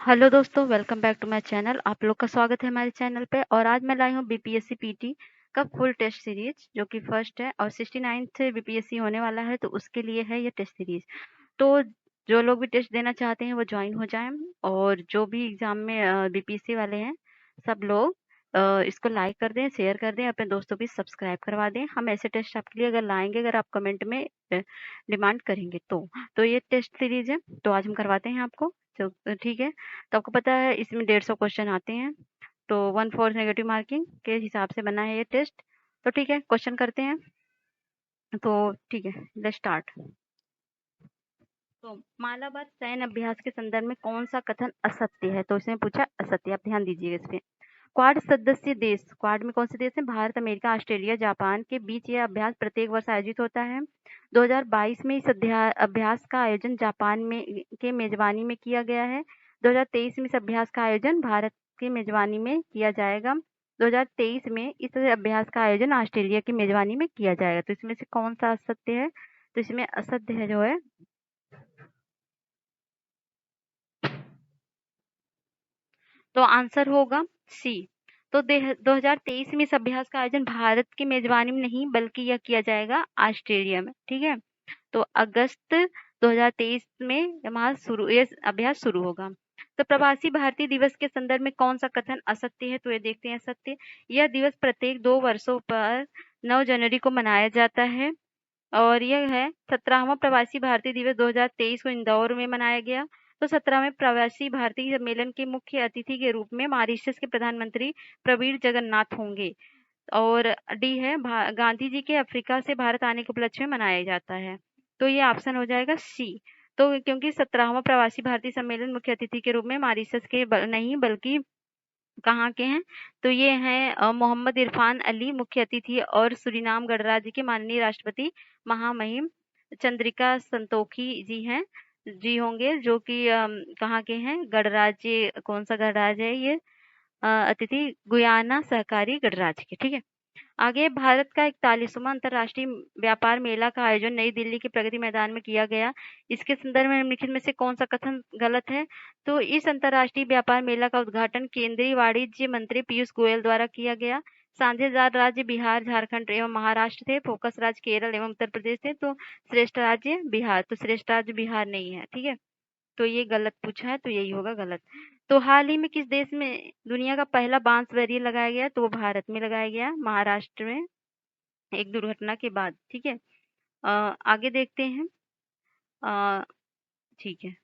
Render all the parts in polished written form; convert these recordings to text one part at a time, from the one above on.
Hello दोस्तों, welcome back to my channel. आप लोग का स्वागत है हमारे चैनल पे। और आज मैं लाई हूँ बीपीएससी पीटी का फुल टेस्ट सीरीज, जो कि फर्स्ट है और 69th बीपीएससी होने वाला है, तो उसके लिए है ये टेस्ट सीरीज। तो जो लोग भी टेस्ट देना चाहते हैं वो ज्वाइन हो जाएं, और जो भी एग्जाम में बीपीएससी वाले हैं सब लोग इसको लाइक कर दें, शेयर कर दें, अपने दोस्तों भी सब्सक्राइब करवा दें। हम ऐसे टेस्ट आपके लिए अगर लाएंगे, अगर आप कमेंट में डिमांड करेंगे तो ये टेस्ट सीरीज है, तो आज हम करवाते हैं आपको। तो ठीक है। तो आपको पता है इसमें 150 क्वेश्चन आते हैं, तो 1/4 नेगेटिव मार्किंग के हिसाब से बना है ये टेस्ट। तो ठीक है, क्वेश्चन करते हैं। तो ठीक है, लेट्स स्टार्ट। तो मालाबार सैन्य अभ्यास के संदर्भ में कौन सा कथन असत्य है? तो इसमें पूछा असत्य। आप ध्यान दीजिएगा इस पे। क्वाड सदस्य देश, क्वाड में कौन से देश हैं? भारत, अमेरिका, ऑस्ट्रेलिया, जापान के बीच यह अभ्यास प्रत्येक वर्ष आयोजित होता है। 2022 में इस अभ्यास का आयोजन जापान में के मेजबानी में किया गया है। 2023 में इस अभ्यास का आयोजन भारत की मेजबानी में किया जाएगा। 2023 में इस अभ्यास का आयोजन ऑस्ट्रेलिया की मेजबानी में किया जाएगा। तो इसमें से कौन सा असत्य है? तो इसमें असत्य है जो है, तो आंसर होगा सी। तो 2023 में इस अभ्यास का आयोजन भारत की मेजबानी में नहीं बल्कि यह किया जाएगा ऑस्ट्रेलिया में। ठीक है। तो अगस्त 2023 में ये अभ्यास शुरू होगा। तो प्रवासी भारतीय दिवस के संदर्भ में कौन सा कथन असत्य है? तो ये देखते हैं सत्य। यह दिवस प्रत्येक 2 वर्षों पर 9 जनवरी को मनाया जाता है, और यह है 17वां प्रवासी भारतीय दिवस 2023 को इंदौर में मनाया गया। तो 17वें प्रवासी भारतीय सम्मेलन के मुख्य अतिथि के रूप में मॉरिशस के प्रधानमंत्री प्रवीण जगन्नाथ होंगे। और डी है गांधी जी के अफ्रीका से भारत आने के उपलक्ष्य में मनाया जाता है। तो ये ऑप्शन हो जाएगा सी। तो क्योंकि 17वां प्रवासी भारतीय सम्मेलन मुख्य अतिथि के रूप में मॉरिशस के नहीं बल्कि कहाँ के हैं? तो ये हैं मोहम्मद इरफान अली मुख्य अतिथि, और सूरीनाम गणराज्य के माननीय राष्ट्रपति महामहिम चंद्रिका संतोखी जी हैं, जी होंगे, जो कि कहाँ के हैं? गणराज्य, कौन सा गणराज्य है ये? अतिथि गुयाना सहकारी गणराज्य के। ठीक है। आगे, भारत का 41वां अंतर्राष्ट्रीय व्यापार मेला का आयोजन नई दिल्ली के प्रगति मैदान में किया गया। इसके संदर्भ में निम्नलिखित में से कौन सा कथन गलत है? तो इस अंतर्राष्ट्रीय व्यापार मेला का उद्घाटन केंद्रीय वाणिज्य मंत्री पीयूष गोयल द्वारा किया गया। साझेदार राज्य बिहार, झारखंड एवं महाराष्ट्र थे। फोकस राज्य केरल एवं उत्तर प्रदेश थे। तो श्रेष्ठ राज्य बिहार, तो श्रेष्ठ राज्य बिहार नहीं है। ठीक है। तो ये गलत पूछा है, तो यही होगा गलत। तो हाल ही में किस देश में दुनिया का पहला बांस बैरियर लगाया गया? तो वो भारत में लगाया गया, महाराष्ट्र में, एक दुर्घटना के बाद। ठीक है। आगे देखते हैं। अ, ठीक है।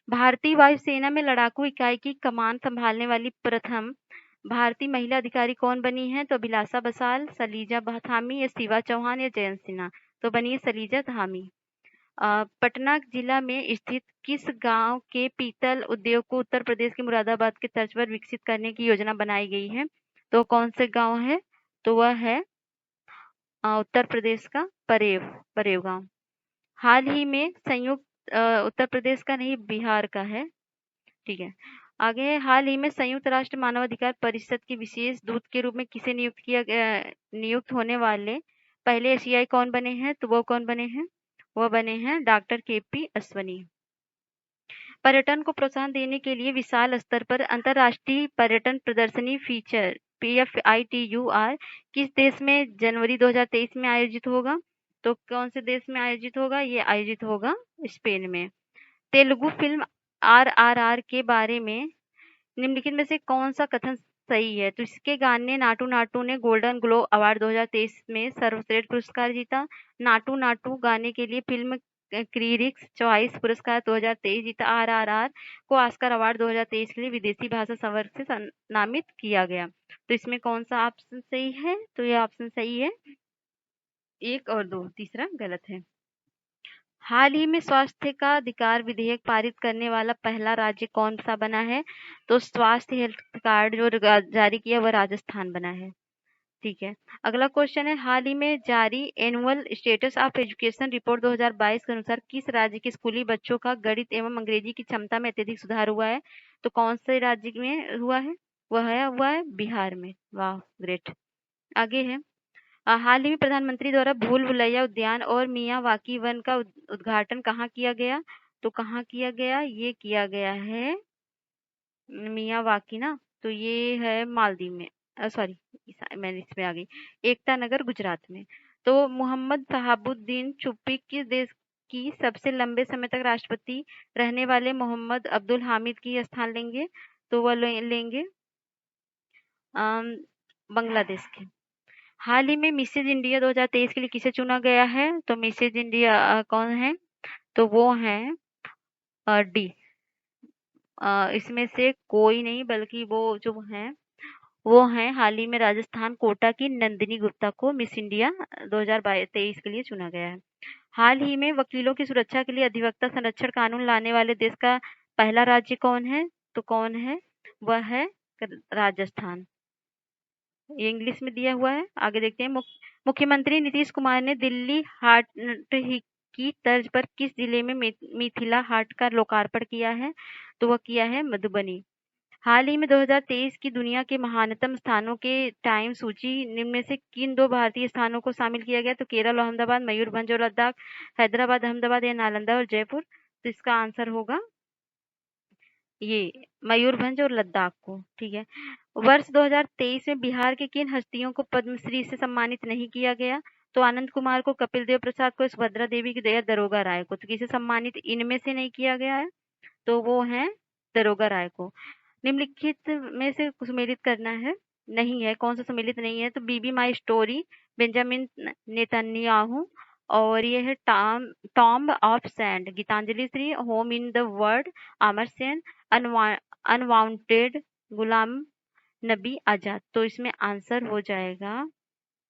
भारतीय वायुसेना में लड़ाकू इकाई की कमान संभालने वाली प्रथम भारतीय महिला अधिकारी कौन बनी है? तो अभिलाषा बसाल, सलीजा धामी, या शिवा चौहान, या जयंत सिन्हा। तो बनी है सलीजा धामी। पटना जिला में स्थित किस गांव के पीतल उद्योग को उत्तर प्रदेश के मुरादाबाद के तर्ज पर विकसित करने की योजना बनाई गई है? तो कौन से गांव है? तो वह है उत्तर प्रदेश का परेव, परेव गांव। हाल ही में संयुक्त उत्तर प्रदेश का नहीं, बिहार का है। ठीक है। आगे है, हाल ही में संयुक्त राष्ट्र मानवाधिकार परिषद के विशेष दूत के रूप में किसे नियुक्त किया गया? नियुक्त होने वाले पहले एशियाई कौन बने हैं? तो वो कौन बने हैं? वो बने हैं डॉक्टर केपी अश्वनी। पर्यटन को प्रोत्साहन देने के लिए विशाल स्तर पर अंतर्राष्ट्रीय पर्यटन प्रदर्शनी फीचर PFITUR किस देश में जनवरी 2023 में आयोजित होगा? तो कौन से देश में आयोजित होगा? ये आयोजित होगा स्पेन में। तेलुगु फिल्म RRR के बारे में निम्नलिखित में से कौन सा कथन सही है? तो इसके गाने नाटू नाटू ने गोल्डन ग्लोब अवार्ड 2023 में सर्वश्रेष्ठ पुरस्कार जीता। नाटू नाटू गाने के लिए फिल्म क्रिटिक्स चॉइस पुरस्कार 2023 जीता। RRR को ऑस्कर अवार्ड 2023 के लिए विदेशी भाषा संवर्ग से नामित किया गया। तो इसमें कौन सा ऑप्शन सही है? तो ये ऑप्शन सही है 1 और 2, तीसरा गलत है। हाल ही में स्वास्थ्य का अधिकार विधेयक पारित करने वाला पहला राज्य कौन सा बना है? तो स्वास्थ्य हेल्थ कार्ड जो जारी किया वह राजस्थान बना है। ठीक है। अगला क्वेश्चन है, हाल ही में जारी annual status of education report 2022 के अनुसार किस राज्य के स्कूली बच्चों का गणित एवं अंग्रेजी की क्षमता में अत्यधिक सुधार हुआ है? तो कौन से राज्य में हुआ है? हुआ है बिहार में। वाह, ग्रेट। आगे है, हाल ही में प्रधानमंत्री द्वारा भूल भुलैया उद्यान और मियावाकी वन का उद्घाटन कहाँ किया गया? तो कहाँ किया गया? ये किया गया है मियावाकी ना, तो ये है मालदीव में, सॉरी मैं इसमें आ गई, एकता नगर गुजरात में। तो मोहम्मद शहाबुद्दीन चुप्पी किस देश की सबसे लंबे समय तक राष्ट्रपति रहने वाले मोहम्मद अब्दुल हामिद की स्थान लेंगे? तो वह लेंगे अम, बांग्लादेश के। हाल ही में मिसेज इंडिया 2023 के लिए किसे चुना गया है? तो मिसेज इंडिया कौन है? तो वो है डी, इसमें से कोई नहीं बल्कि वो जो है वो हैं हाल ही में राजस्थान कोटा की नंदिनी गुप्ता को मिस इंडिया 2023 के लिए चुना गया है। हाल ही में वकीलों की सुरक्षा के लिए अधिवक्ता संरक्षण कानून लाने वाले देश का पहला राज्य कौन है? तो कौन है? वह है राजस्थान। ये इंग्लिश में दिया हुआ है। आगे देखते हैं। मुख्यमंत्री नीतीश कुमार ने दिल्ली हाट की तर्ज पर किस जिले में मिथिला हाट का लोकार्पण किया है? तो वह किया है मधुबनी। हाल ही में 2023 की दुनिया के महानतम स्थानों के टाइम सूची निम्न में से किन दो भारतीय स्थानों को शामिल किया गया? तो केरल और अहमदाबाद, मयूरभंज और लद्दाख, हैदराबाद, अहमदाबाद या नालंदा और जयपुर। तो इसका आंसर होगा ये मयूरभंज और लद्दाख को। ठीक है। वर्ष 2023 में बिहार के किन हस्तियों को पद्मश्री से सम्मानित नहीं किया गया? तो आनंद कुमार को, कपिल देव प्रसाद को, सुभद्रा देवी की, दया दरोगा राय को। तो किसे सम्मानित इनमें से नहीं किया गया है? तो वो है दरोगा राय को। निम्नलिखित में से सुमेलित करना है, नहीं है, कौन सा सुमेलित नहीं है? तो Bibi my story, Benjamin Netanyahu, और ये है tomb of sand, Geetanjali Shree, home in the world, Amar Sen, unwanted, Ghulam Nabi Azad. तो इसमें आंसर हो जाएगा,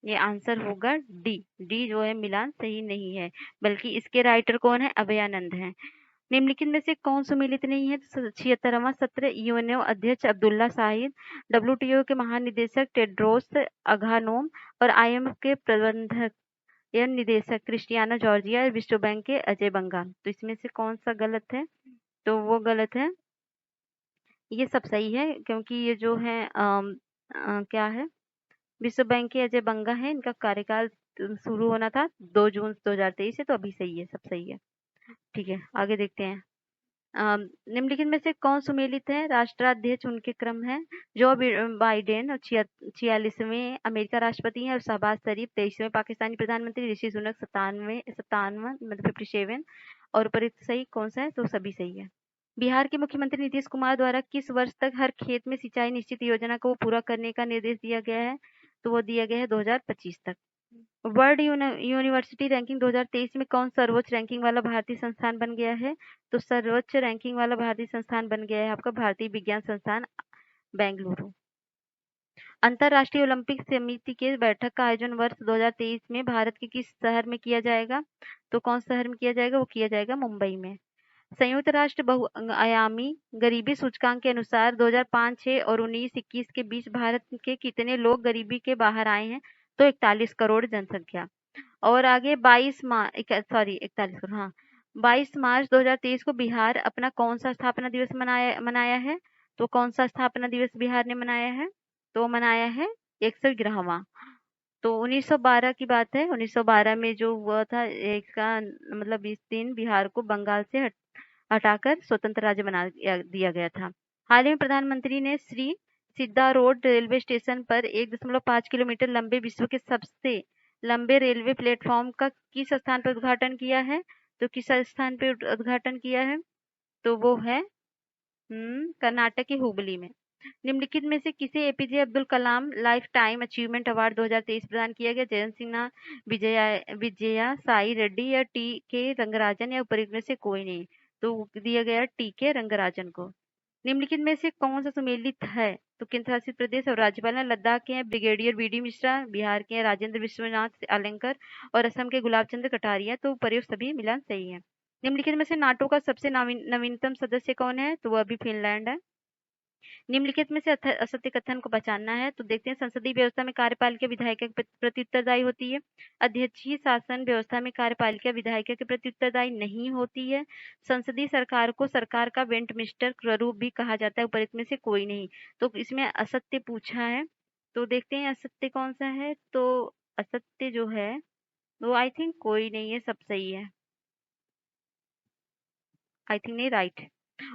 ये आंसर होगा डी। डी जो है मिलान सही नहीं है, बल्कि इसके राइटर कौन है? अभयानंद है। निम्नलिखित में से कौन सुमेलित नहीं है? 76वां सत्र यूएनओ अध्यक्ष अब्दुल्ला शाहिद, डब्ल्यूटीओ के महानिदेशक टेड्रोस अघानोम और आईएमएफ के प्रबंधक या निदेशक क्रिस्टियाना जॉर्जिया, विश्व बैंक के अजय बंगा। तो इसमें से कौन सा गलत है? तो वो गलत है, ये सब सही है, क्योंकि ये जो है क्या है, विश्व बैंक के अजय बंगा है, इनका कार्यकाल शुरू होना था 2 जून 2023 से, तो अभी सही है, सब सही है। ठीक है, आगे देखते हैं। निम्नलिखित में से कौन सुमेलित है? राष्ट्राध्यक्ष उनके क्रम है, जो बाइडेन और 46वें अमेरिका राष्ट्रपति हैं, और शहबाज शरीफ 23वें पाकिस्तानी प्रधानमंत्री, ऋषि सुनक 57 मतलब 57, और उपयुक्त सही कौन सा है? तो सभी सही है। बिहार के मुख्यमंत्री नीतीश कुमार द्वारा किस वर्ष तक हर खेत में सिंचाई निश्चित योजना को पूरा करने का निर्देश दिया गया है? तो वो दिया गया है 2025 तक। वर्ल्ड यूनिवर्सिटी रैंकिंग 2023 में कौन सर्वोच्च रैंकिंग वाला भारतीय संस्थान बन गया है? तो सर्वोच्च रैंकिंग वाला भारतीय संस्थान बन गया है आपका भारतीय विज्ञान संस्थान बेंगलुरु। अंतरराष्ट्रीय ओलंपिक समिति के बैठक का आयोजन वर्ष 2023 में भारत के किस शहर में किया जाएगा? तो कौन शहर में किया जाएगा? वो किया जाएगा मुंबई में। संयुक्त राष्ट्र बहुआयामी गरीबी सूचकांक के अनुसार 2005, 6 और 19-21 के बीच भारत के कितने लोग गरीबी के बाहर आए हैं? तो 41 करोड़ जनसंख्या। और आगे 41 करोड़, हाँ। 22 मार्च 2023 को बिहार अपना कौन सा स्थापना दिवस मनाया है? तो कौन सा स्थापना दिवस बिहार ने मनाया है? तो मनाया है 111वां। तो 1912 की बात है, 1912 में जो हुआ था, एक का मतलब इस दिन बिहार को बंगाल से हटाकर स्वतंत्र राज्य बना दिया गया था। हाल ही में प्रधानमंत्री ने श्री सिद्धा रोड रेलवे स्टेशन पर 1.5 किलोमीटर लंबे विश्व के सबसे लंबे रेलवे प्लेटफॉर्म का किस स्थान पर उद्घाटन किया है? तो किस स्थान पर उद्घाटन किया है? तो वो है कर्नाटक के हुबली में। निम्नलिखित में से किसे APJ Abdul Kalam life time achievement award 2023 प्रदान किया गया? जयंत सिन्हा, विजया साई रेड्डी या टी के रंगराजन, या उपयुक्त में से कोई नहीं? तो दिया गया टी के रंगराजन को। निम्नलिखित में से कौन सा सुमेलित है? तो केंद्र शासित प्रदेश और राज्यपाल हैं लद्दाख के हैं brigadier B D Mishra, Bihar के हैं राजेंद्र विश्वनाथ आलेंकर, और असम के गुलाब चंद्र कटारिया। तो प्रयुक्त सभी मिलान सही है। निम्नलिखित में से नाटो का सबसे नवीनतम सदस्य कौन है? तो वह भी फिनलैंड है। निम्नलिखित में से असत्य कथन को पहचानना है। तो देखते हैं, संसदीय व्यवस्था में कार्यपालिका विधायिका के प्रति उत्तरदायी होती है। अध्यक्षीय शासन व्यवस्था में कार्यपालिका विधायिका के प्रति उत्तरदायी नहीं होती है। संसदीय सरकार को सरकार का वेंटमिस्टर स्वरूप भी कहा जाता है, उपयुक्त में से कोई नहीं। तो इसमें असत्य पूछा है, तो देखते हैं असत्य कौन सा है। तो असत्य जो है वो आई थिंक कोई नहीं है, सब सही है। आई थिंक नहीं, राइट।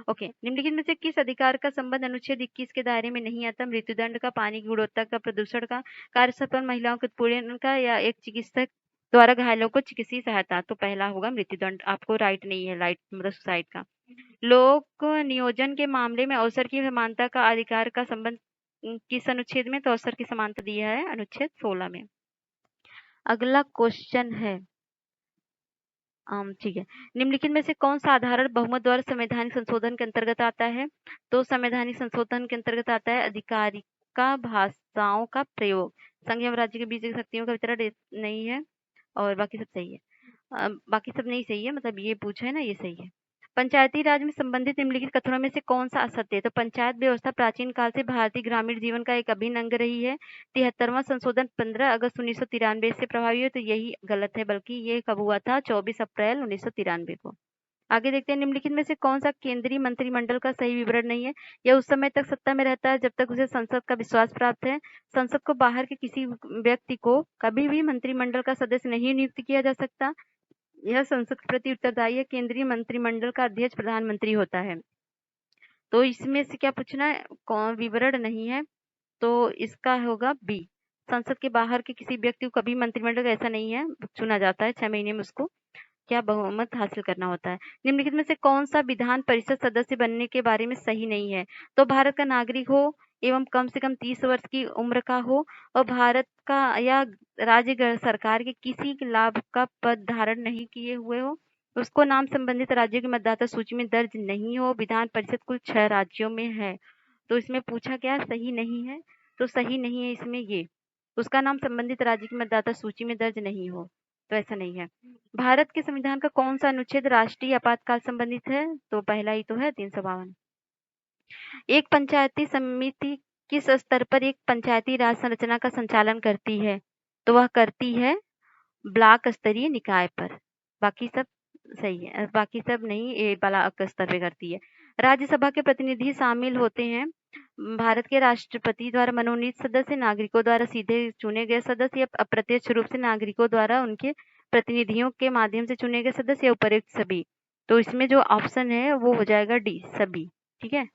ओके, निम्नलिखित में से किस अधिकार का संबंध अनुच्छेद 21 के दायरे में नहीं आता? मृत्युदंड का, पानी की गुणवत्ता का, प्रदूषण का, कार्यस्थल पर महिलाओं के उत्पीड़न का, या एक चिकित्सक द्वारा घायलों को चिकित्सीय सहायता? तो पहला होगा मृत्युदंड। आपको राइट नहीं है, राइट मतलब सुसाइड का। लोक नियोजन के मामले में अवसर की समानता का अधिकार का संबंध किस अनुच्छेद में? तो अवसर की समानता दिया है अनुच्छेद 16 में। अगला क्वेश्चन है, ठीक है, निम्नलिखित में से कौन साधारण बहुमत द्वारा संवैधानिक संशोधन के अंतर्गत आता है? तो संवैधानिक संशोधन के अंतर्गत आता है अधिकारिका भाषाओं का प्रयोग, संघ एवं राज्य के बीच शक्तियों का वितरण नहीं है, और बाकी सब सही है। बाकी सब नहीं सही है, मतलब ये पूछा है ना, ये सही है। पंचायती राज में संबंधित निम्नलिखित कथनों में से कौन सा असत्य है? तो पंचायत व्यवस्था प्राचीन काल से भारतीय ग्रामीण जीवन का एक अभिन्न अंग रही है। 73वां संशोधन 15 अगस्त 1993 से प्रभावी है, तो यही गलत है, बल्कि ये कब हुआ था? 24 अप्रैल 1993 को। आगे देखते हैं, निम्नलिखित में से कौन सा केंद्रीय मंत्रिमंडल का सही विवरण नहीं है? यह उस समय तक सत्ता में रहता है जब तक उसे संसद का विश्वास प्राप्त है। संसद को बाहर के किसी व्यक्ति को कभी भी मंत्रिमंडल का सदस्य नहीं नियुक्त किया जा सकता। यह संसद के प्रति उत्तरदायी है। केंद्रीय मंत्रिमंडल का अध्यक्ष प्रधानमंत्री होता है। तो इसमें से क्या पूछना है? कौन विवरण नहीं है, तो इसका होगा बी। संसद के बाहर के किसी व्यक्ति को कभी मंत्रिमंडल का ऐसा नहीं है, चुना जाता है 6 महीने में, उसको क्या बहुमत हासिल करना होता है। निम्नलिखित में से कौन सा विधान परिषद सदस्य बनने के बारे में सही नहीं है? तो भारत का नागरिक हो एवं कम से कम 30 वर्ष की उम्र का हो और भारत का या राज्य सरकार के किसी के लाभ का पद धारण नहीं किए हुए हो, उसको नाम संबंधित राज्यों की मतदाता सूची में दर्ज नहीं हो। विधान परिषद कुल 6 राज्यों में है। तो इसमें पूछा क्या सही नहीं है? तो सही नहीं है इसमें ये, उसका नाम संबंधित राज्य की मतदाता सूची में दर्ज नहीं हो, तो ऐसा नहीं है। भारत के संविधान का कौन सा अनुच्छेद राष्ट्रीय आपातकाल संबंधित है? तो पहला ही तो है 352। एक पंचायती समिति किस स्तर पर एक पंचायती राज संरचना का संचालन करती है? तो वह करती है ब्लॉक स्तरीय निकाय पर। बाकी सब सही है, बाकी सब नहीं, ये ब्लॉक स्तर पे करती है। राज्यसभा के प्रतिनिधि शामिल होते हैं भारत के राष्ट्रपति द्वारा मनोनीत सदस्य, नागरिकों द्वारा सीधे चुने गए सदस्य, या अप्रत्यक्ष रूप से नागरिकों द्वारा उनके प्रतिनिधियों के माध्यम से चुने गए सदस्य, या उपयुक्त सभी। तो इसमें जो ऑप्शन है वो हो जाएगा डी, सभी। ठीक है,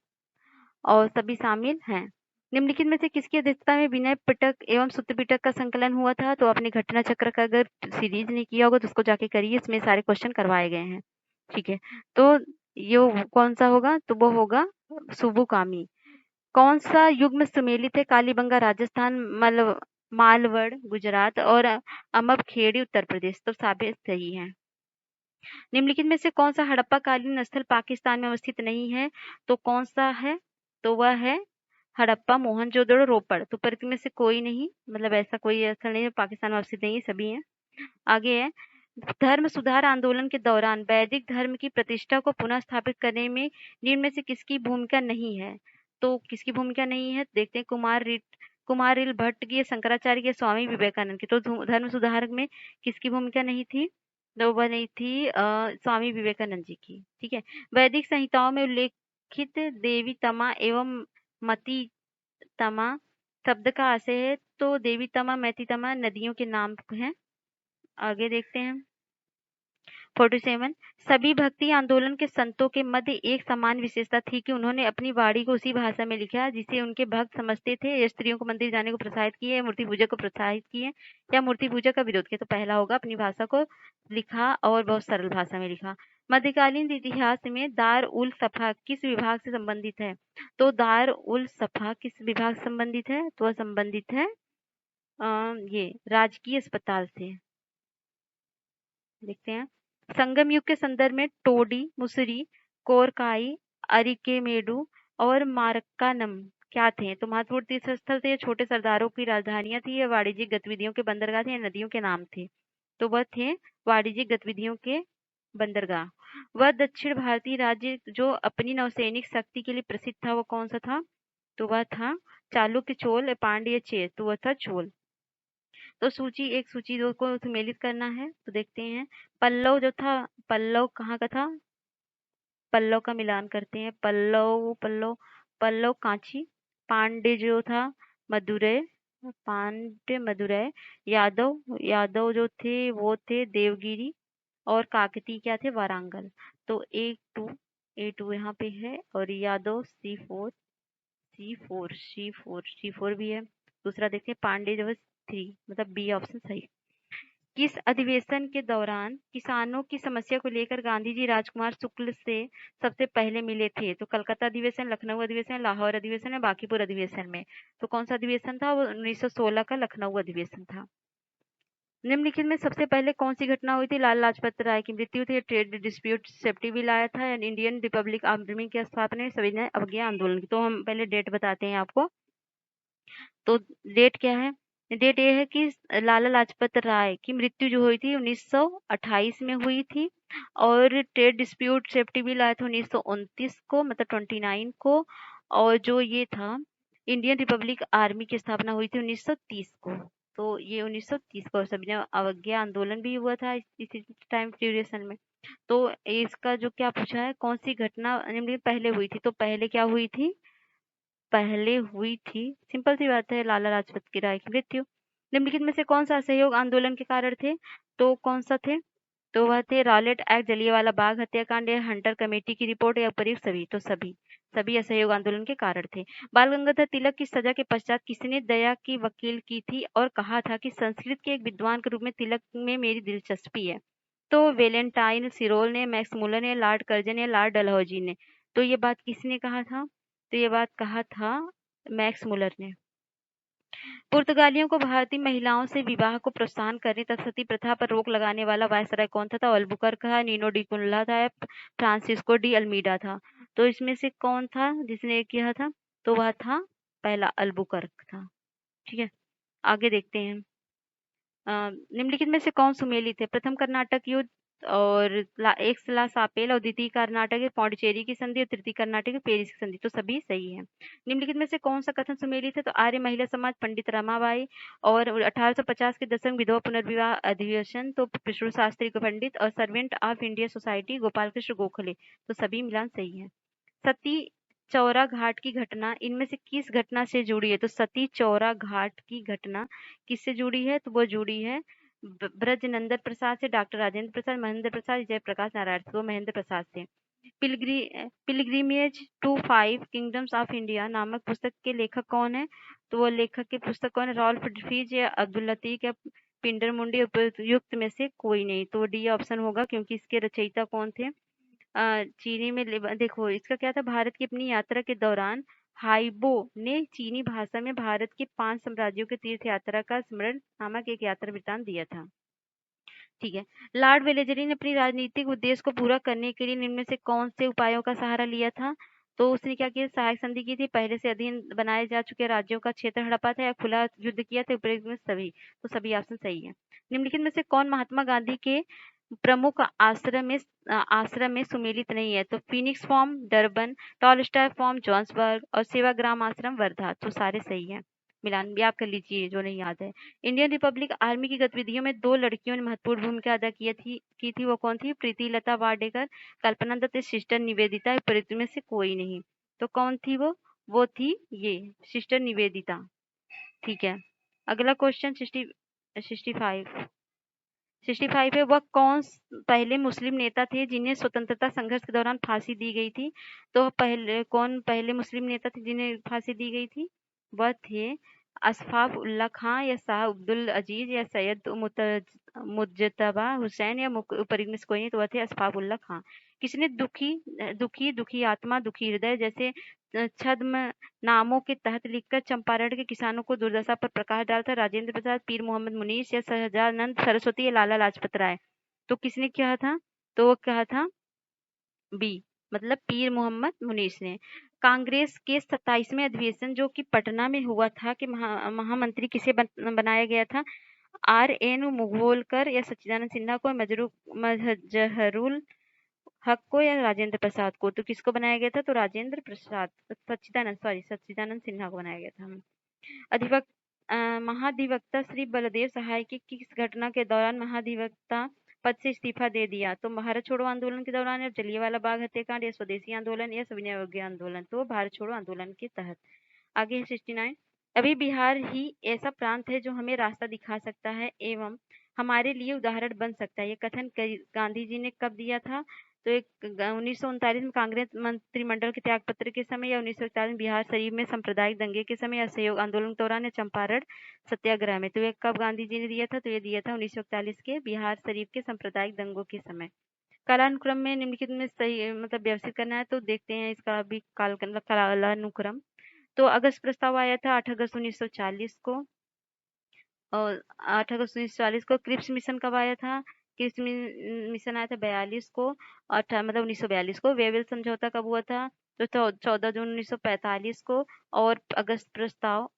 और सभी शामिल हैं। निम्नलिखित में से किसकी अध्यक्षता में विनय पिटक एवं सूत्र पिटक का संकलन हुआ था? तो आपने घटना चक्र का अगर सीरीज नहीं किया होगा तो उसको जाके करिए, इसमें सारे क्वेश्चन करवाए गए हैं। ठीक है, तो ये कौन सा होगा? तो वो होगा सुबुकामी। कौन सा युग्म सुमेलित है? कालीबंगा राजस्थान, मालवड़ गुजरात और अमबखेड़ी उत्तर प्रदेश। तो साबित सही है। निम्नलिखित में से कौन सा हड़प्पा कालीन स्थल पाकिस्तान में अवस्थित नहीं है? तो कौन सा है? तो वह है हड़प्पा, मोहनजोदड़ो, रोपड़। तो पर में से कोई नहीं, मतलब ऐसा कोई स्थल नहीं है पाकिस्तान में अवस्थित नहीं है, सभी हैं। आगे है, धर्म सुधार आंदोलन के दौरान वैदिक धर्म की प्रतिष्ठा को पुनः स्थापित करने में निम्न में से किसकी भूमिका नहीं है? तो किसकी भूमिका नहीं है? देखते हैं, कुमारिल भट्ट की, शंकराचार्य की, स्वामी विवेकानंद की। तो धर्म सुधार में किसकी भूमिका नहीं थी? तो वह नहीं थी स्वामी विवेकानंद जी की। ठीक है, वैदिक संहिताओं में उल्लेखित देवी तमा एवं मती तमा शब्द का आशय है। तो देवी तमा, मैती तमा नदियों के नाम हैं। आगे देखते हैं, 47, सभी भक्ति आंदोलन के संतों के मध्य एक समान विशेषता थी कि उन्होंने अपनी वाणी को उसी भाषा में लिखा जिसे उनके भक्त समझते थे। ये स्त्रियों को मंदिर जाने को प्रोत्साहित किए, मूर्ति पूजा को प्रोत्साहित किए, या मूर्ति पूजा का विरोध किया। तो पहला होगा, अपनी भाषा को लिखा और बहुत सरल भाषा में लिखा। मध्यकालीन इतिहास में दार उल सफा किस विभाग से संबंधित है? तो दार उल सफा किस विभाग से संबंधित है? तो वह संबंधित है ये राजकीय अस्पताल से। देखते हैं, संगम युग के संदर्भ में टोडी, मुसरी, कोरकाई, अरिकेमेडु और मारक्कानम क्या थे? तो महत्वपूर्ण तीर्थ स्थल थे, छोटे सरदारों की राजधानियां थी, या वाणिज्यिक गतिविधियों के बंदरगाह थे, या नदियों के नाम थे? तो वह थे वाणिज्यिक गतिविधियों के बंदरगाह। वह दक्षिण भारतीय राज्य जो अपनी नौसैनिक शक्ति के लिए प्रसिद्ध था, वो कौन सा था? तो वह था चालुक्य, चोल, पांड्य, चेर। तो वह था चोल। तो सूची 1 सूची 2 को सम्मिलित करना है। तो देखते हैं, पल्लव जो था, पल्लव कहाँ का था? पल्लव का मिलान करते हैं, पल्लव पल्लव पल्लव कांची। पांडे जो था मदुरै, पांड्य मदुरै। यादव यादव जो थे वो थे देवगिरी, और काकती क्या थे? वारांगल। तो 1 2 A2 यहाँ पे है और यादव C4 भी है। दूसरा देखते हैं, पांडे जो है 3, मतलब बी ऑप्शन सही। किस अधिवेशन के दौरान किसानों की समस्या को लेकर गांधी जी राजकुमार शुक्ल से सबसे पहले मिले थे? तो कलकत्ता अधिवेशन, लखनऊ अधिवेशन, लाहौर अधिवेशन या बांकीपुर अधिवेशन में? तो कौन सा अधिवेशन था? वो 1916 का लखनऊ अधिवेशन था। निम्नलिखित में सबसे पहले कौन सी घटना हुई थी? लाला लाजपत राय की मृत्यु थी, ट्रेड डिस्प्यूट सेफ्टी बिल आया था, एंड इंडियन रिपब्लिक आर्मी की स्थापना, सविनय अवज्ञा आंदोलन की? तो हम पहले डेट बताते हैं आपको। तो डेट क्या है? डेट ये है कि लाला लाजपत राय की मृत्यु जो हुई थी 1928 में हुई थी, और ट्रेड डिस्प्यूट सेफ्टी बिल आया था 1929 को, मतलब 29 को, और जो ये था इंडियन रिपब्लिक आर्मी की स्थापना हुई थी 1930 को। तो ये 1930 को। सविनय अवज्ञा आंदोलन भी हुआ था इसी टाइम ड्यूरेशन में। तो इसका जो क्या पूछा है, कौन सी घटना पहले हुई थी? तो पहले क्या हुई थी? पहले हुई थी, सिंपल सी बात है, लाला लाजपत की राय की मृत्यु। निम्नलिखित में से कौन सा असहयोग आंदोलन के कारण थे? तो कौन सा थे? तो वह थे रॉलेट एक्ट, जलियांवाला बाग हत्याकांड, या हंटर कमेटी की रिपोर्ट, या उपयुक्त सभी? तो सभी असहयोग आंदोलन के कारण थे। बाल गंगाधर तिलक की सजा के पश्चात किसने दया की वकील की थी और कहा था कि संस्कृत के एक विद्वान के रूप में तिलक में मेरी दिलचस्पी है? तो वेलेंटाइन सिरोल ने, मैक्स मुलर ने, लॉर्ड कर्जन या लॉर्ड डलहौजी ने? तो ये बात किसने कहा था? तो ये बात कहा था मैक्स मुलर ने। पुर्तगालियों को भारतीय महिलाओं से विवाह को प्रोत्साहन करने तथा सती प्रथा पर रोक लगाने वाला वायसराय कौन था? अल्बुकर्क था, नीनो डी कुनला था, या फ्रांसिस्को डी अल्मीडा था? तो इसमें से कौन था जिसने ये किया था? तो वह था पहला अल्बुकर्क था। ठीक है, आगे देखते हैं। निम्नलिखित में से कौन सुमेलित है? प्रथम कर्नाटक युद्ध, और एक ला सापेल, और द्वितीय कर्नाटक की पौंडीचेरी की संधि, और तृतीय कर्नाटक की पेरिस की संधि? तो सभी सही है। निम्नलिखित में से कौन सा कथन सुमेलित है? तो आर्य महिला समाज, पंडित रमाबाई, और 1850 के दशक विधवा पुनर्विवाह अधिवेशन, तो विष्णु शास्त्री को पंडित, और servant of India society, Gopal Krishna Gokhale? तो सभी मिलान सही है। सती चौरा घाट की घटना इनमें से किस घटना से जुड़ी है? तो सती चौरा घाट की घटना किससे जुड़ी है? तो वो जुड़ी है ब्रजनंदन प्रसाद से, डॉक्टर राजेंद्र प्रसाद, महेंद्र प्रसाद, जयप्रकाश नारायण से? वो महेंद्र प्रसाद से। Pilgrimage to 5 kingdoms of India नामक पुस्तक के लेखक कौन है? तो वो लेखक की पुस्तक कौन है? रॉल्फ डिफीज, या अब्दुल लतीफ, या पिंडर मुंडी? उपयुक्त में से कोई नहीं। तो डी ऑप्शन होगा, क्योंकि इसके रचयिता कौन थे? चीनी में देखो इसका क्या था, भारत की अपनी यात्रा के दौरान हाइबो ने चीनी भाषा में भारत के 5 साम्राज्यों के तीर्थ यात्रा का स्मरण नामक एक यात्रा वृत्तांत दिया था। ठीक है, लॉर्ड वेलेजरी ने अपनी राजनीतिक उद्देश्य को पूरा करने के लिए निम्न में से कौन से उपायों का सहारा लिया था? तो उसने क्या किया? सहायक संधि की थी, पहले से अधीन बनाए जा चुके राज्यों का क्षेत्र हड़पा था, या खुला युद्ध किया था? उपयुक्त में सभी? तो सभी ऑप्शन सही है। निम्नलिखित में से कौन महात्मा गांधी के प्रमुख आश्रम में सुमेलित नहीं है? तो Phoenix form Durban, Tolstoy form Johannesburg, और सेवाग्राम आश्रम वर्धा? तो सारे सही है। मिलान भी आप कर लीजिए जो नहीं याद है। इंडियन रिपब्लिक आर्मी की गतिविधियों में 2 लड़कियों ने महत्वपूर्ण भूमिका अदा की थी, वो कौन थी? प्रीति लता वाडेकर, कल्पना दत्त, सिस्टर निवेदिता? प्रति में से कोई नहीं। तो कौन थी वो थी ये सिस्टर निवेदिता। ठीक है, अगला क्वेश्चन 65 है, वह कौन पहले मुस्लिम नेता थे जिन्हें स्वतंत्रता संघर्ष के दौरान फांसी दी गई थी? तो पहले मुस्लिम नेता थे जिन्हें फांसी दी गई थी? वह थे अशफाक उल्ला खां, या शाह अब्दुल अजीज, या सैयद मुज्तबा हुसैन, या ऊपरी में से कोई नहीं। तो वह थे अशफाक उल्ला खां। किसने दुखी आत्मा, दुखी हृदय जैसे छद्म नामों के तहत लिखकर चंपारण के किसानों को दुर्दशा पर प्रकाश डाला था? राजेंद्र प्रसाद, पीर मोहम्मद मुनीस, या सहजानंद सरस्वती, या लाला लाजपत राय? तो किसने कहा था? तो वो कहा था बी, मतलब पीर मोहम्मद मुनीस ने। कांग्रेस के 27वें अधिवेशन जो कि पटना में हुआ था, कि महामंत्री किसे बनाया गया था? RN मुगोलकर, या सच्चिदानंद सिन्हा को, मजहरुल हक को, या राजेंद्र प्रसाद को? तो किसको बनाया गया था? तो राजेंद्र प्रसाद, सच्चिदानंद सिन्हा को बनाया गया था। महाधिवक्ता श्री बलदेव सहाय की किस घटना के दौरान महाधिवक्ता पद से इस्तीफा दे दिया? तो भारत छोड़ो आंदोलन के दौरान, या जलियांवाला बाग हत्याकांड, या स्वदेशी आंदोलन, या सविनय अवज्ञा आंदोलन? तो भारत छोड़ो आंदोलन के तहत। आगे है 69। अभी बिहार ही ऐसा प्रांत है जो हमें रास्ता दिखा सकता है एवं हमारे लिए उदाहरण बन सकता है, ये कथन गांधी जी ने कब दिया था? तो एक 1939 में कांग्रेस मंत्रिमंडल के त्यागपत्र के समय, या 1941 में बिहार शरीफ में सांप्रदायिक दंगे के समय, या असहयोग आंदोलन के दौरान, या चंपारण सत्याग्रह में। तो ये कब गांधी जी ने दिया था? तो ये दिया था 1941 के बिहार शरीफ के सांप्रदायिक दंगों के समय। कालानुक्रम में निम्नलिखित में सही मतलब व्यवस्थित करना है, तो देखते हैं इसका भी कालानुक्रम। तो अगस्त प्रस्ताव आया था 8 अगस्त 1940 को, और 8 अगस्त 1940 को। क्रिप्स मिशन कब आया था? क्रिप्स मिशन आया था 42 को, मतलब 1942 को। वेवेल समझौता कब हुआ था? तो 14 जून 1945 को। और अगस्त प्रस्ताव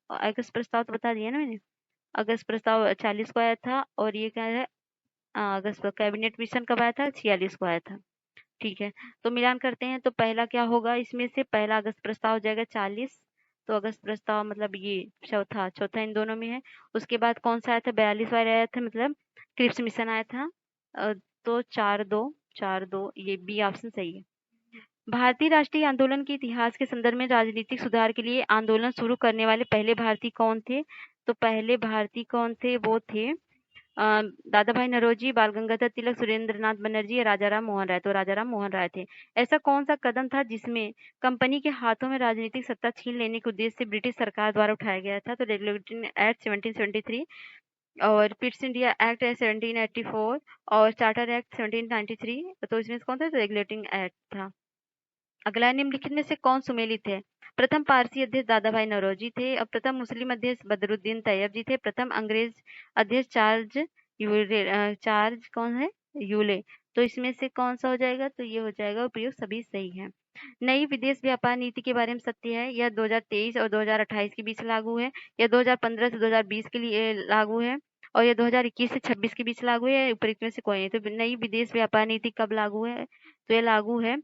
तो बता दिया ना मैंने। अगस्त प्रस्ताव 40 को आया था, और ये क्या है, अगस्त कैबिनेट मिशन कब आया था? 46 को आया था। ठीक है, तो मिलान करते हैं। तो पहला क्या होगा इसमें से? पहला अगस्त प्रस्ताव हो जाएगा 40। तो अगस्त प्रस्ताव मतलब ये चौथा चौथा इन दोनों में है। उसके बाद कौन सा आया था? 42 वाला आया था, मतलब क्रिप्स मिशन आया था। तो 4-2 ये बी ऑप्शन सही है। भारतीय राष्ट्रीय आंदोलन के इतिहास के संदर्भ में राजनीतिक सुधार के लिए आंदोलन शुरू करने वाले पहले भारतीय कौन थे? तो पहले भारतीय कौन थे? वो थे दादा भाई नौरोजी, बाल गंगाधर तिलक, सुरेंद्रनाथ बनर्जी या राजाराम मोहन राय। तो राजाराम मोहन राय थे। ऐसा कौन सा कदम था जिसमें कंपनी के हाथों में राजनीतिक सत्ता छीन लेने के उद्देश्य से ब्रिटिश सरकार द्वारा उठाया गया था? तो रेगुलेटिंग एक्ट 1773, और पिट्स इंडिया एक्ट 1784, और चार्टर एक्ट 1793। तो इसमें से कौन सा? तो रेगुलेटिंग एक्ट था। अगला, निम्नलिखित में से कौन सुमेलित है? प्रथम पारसी अध्यक्ष दादा भाई नौरोजी थे, और प्रथम मुस्लिम अध्यक्ष बदरुद्दीन तैयब जी थे, प्रथम अंग्रेज अध्यक्ष चार्ज कौन है? यूले। तो इसमें से कौन सा हो जाएगा? तो ये हो जाएगा उपयुक्त, सभी सही है। नई विदेश व्यापार नीति के बारे में सत्य है, यह 2023 और 2028 के बीच लागू है, या 2015 से 2020 के लिए लागू है, और यह 2021 से 26 के बीच लागू है, उपयुक्त में से कोई नहीं। तो नई विदेश व्यापार नीति कब लागू है? तो ये लागू है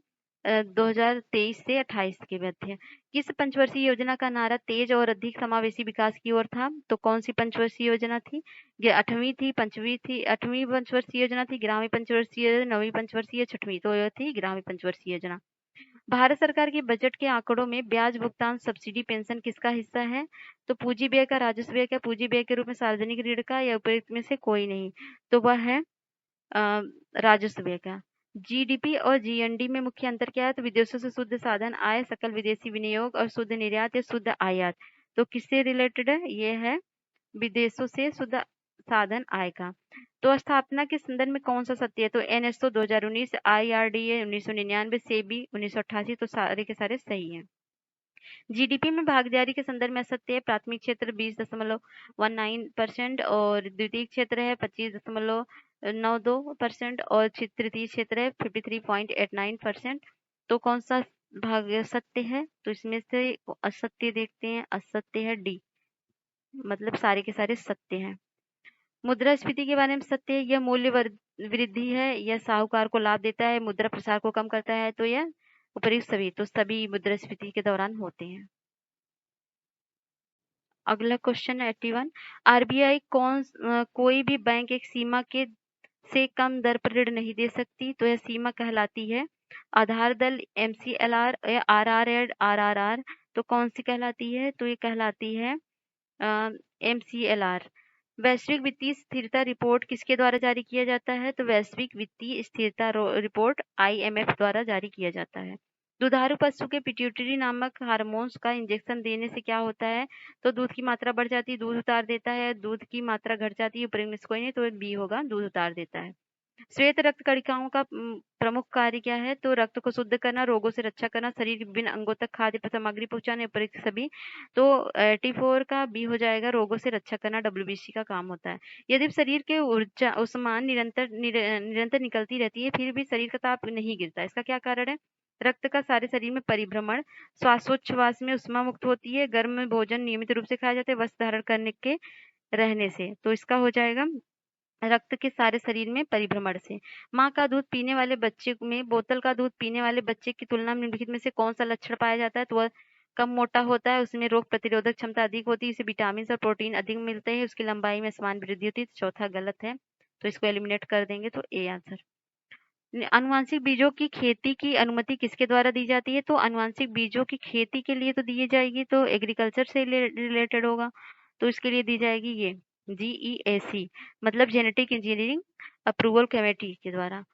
2023 से 28 के मध्य। किस पंचवर्षीय योजना का नारा तेज और अधिक समावेशी विकास की ओर था? तो कौन सी पंचवर्षीय योजना थी? ये 8वीं थी, 5वीं थी, 8वीं पंचवर्षीय योजना थी, 11वीं पंचवर्षीय योजना, 9वीं पंचवर्षीय, 6वीं। तो यह थी 11वीं पंचवर्षीय योजना। भारत सरकार के बजट के आंकड़ों में ब्याज भुगतान सब्सिडी पेंशन किसका हिस्सा है? तो पूंजी व्यय का, राजस्व व्यय का, पूंजी व्यय के रूप में सार्वजनिक ऋण का, या उपयुक्त में से कोई नहीं। तो वह है राजस्व व्यय का। जीडीपी और जीएनडी में मुख्य अंतर क्या है? तो विदेशों से शुद्ध साधन आय, सकल विदेशी विनियोग, और शुद्ध निर्यात या शुद्ध आयात। तो किससे रिलेटेड है? ये है विदेशों से शुद्ध साधन आय का। तो स्थापना के संदर्भ में कौन सा सत्य है? तो एनएसओ 2019, आईआरडीए 1999, सेबी 1988। तो सारे के सारे सही हैं। जीडीपी में भागीदारी के संदर्भ में सत्य है, प्राथमिक क्षेत्र 20.19% और द्वितीय क्षेत्र है 25.92%, और तृतीय क्षेत्र है 53.89%। तो कौन सा भाग सत्य है? तो इसमें से असत्य देखते हैं, असत्य है डी, मतलब सारे के सारे सत्य हैं। मुद्रास्फीति के बारे में सत्य है, यह मूल्य वृद्धि है, यह साहूकार को लाभ देता है, मुद्रा प्रसार को कम करता है। तो यह उपयुक्त सभी, तो सभी मुद्रास्फीति के दौरान होते हैं। अगला क्वेश्चन 81, आरबीआई कोई भी बैंक एक सीमा के से कम दर पर ऋण नहीं दे सकती, तो यह सीमा कहलाती है आधार दर, एमसीएलआर, या आरआरआर। तो कौन सी कहलाती है? तो ये कहलाती है एमसीएलआर। वैश्विक वित्तीय स्थिरता रिपोर्ट किसके द्वारा जारी किया जाता है? तो वैश्विक वित्तीय स्थिरता रिपोर्ट आईएमएफ द्वारा जारी किया जाता है। दुधारू पशु के पिट्यूटरी नामक हार्मोन्स का इंजेक्शन देने से क्या होता है? तो दूध की मात्रा बढ़ जाती है, दूध उतार देता है, दूध की मात्रा घट जाती है, ऊपर में से कोई नहीं, तो बी होगा, दूध उतार देता है। श्वेत रक्त कणिकाओं का प्रमुख कार्य क्या है? तो रक्त को शुद्ध करना, रोगों से रक्षा करना, शरीर के विभिन्न अंगों तक खाद्य सामग्री पहुंचाने, उपयुक्त सभी। तो 84 का बी हो जाएगा, रोगों से रक्षा करना डब्ल्यूबीसी का काम होता है। यदि शरीर के ऊर्जा उष्मान निरंतर निकलती रहती है, फिर भी शरीर का ताप नहीं गिरता, इसका क्या कारण है? रक्त का सारे शरीर में परिभ्रमण, श्वासोच्छ्वास में उष्मा मुक्त होती है, गर्म भोजन नियमित रूप से खाया जाता है, वस्त्र धारण करने के रहने से। तो इसका हो जाएगा रक्त के सारे शरीर में परिभ्रमण से। माँ का दूध पीने वाले बच्चे में बोतल का दूध पीने वाले बच्चे की तुलना में निम्नलिखित में से कौन सा लक्षण पाया जाता है? तो वह कम मोटा होता है, उसमें रोग प्रतिरोधक क्षमता अधिक होती है, इसे विटामिन और प्रोटीन अधिक मिलते हैं, उसकी लंबाई में समान वृद्धि होती है। तो चौथा गलत है, तो इसको एलिमिनेट कर देंगे, तो ए आंसर। आनुवांशिक बीजों की खेती की अनुमति किसके द्वारा दी जाती है? तो आनुवांशिक बीजों की खेती के लिए तो दी जाएगी, तो एग्रीकल्चर से रिलेटेड होगा, तो इसके लिए दी जाएगी ये जीईएसी, मतलब जेनेटिक इंजीनियरिंग अप्रूवल कमेटी के द्वारा।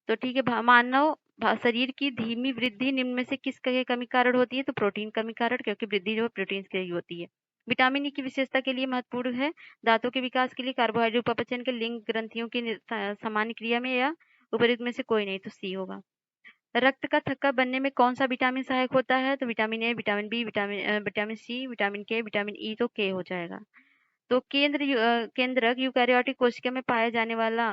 तो ठीक है, मानव शरीर की धीमी वृद्धि निम्न में से किस कमी कारण होती है? तो प्रोटीन कमी कारण, क्योंकि वृद्धि जो है प्रोटीन से ही होती है। विटामिन ई की विशेषता के लिए महत्वपूर्ण है, दांतों के विकास के लिए, कार्बोहाइड्रेट उपापचयन के, लिंग ग्रंथियों की सामान्य क्रिया में, या उपयुक्त में से कोई नहीं, तो सी होगा। रक्त का थक्का बनने में कौन सा विटामिन सहायक होता है? तो vitamin A, vitamin B, vitamin C, vitamin K, vitamin E, तो के हो जाएगा। तो केंद्रक यूकार्योटिक कोशिका में पाया जाने वाला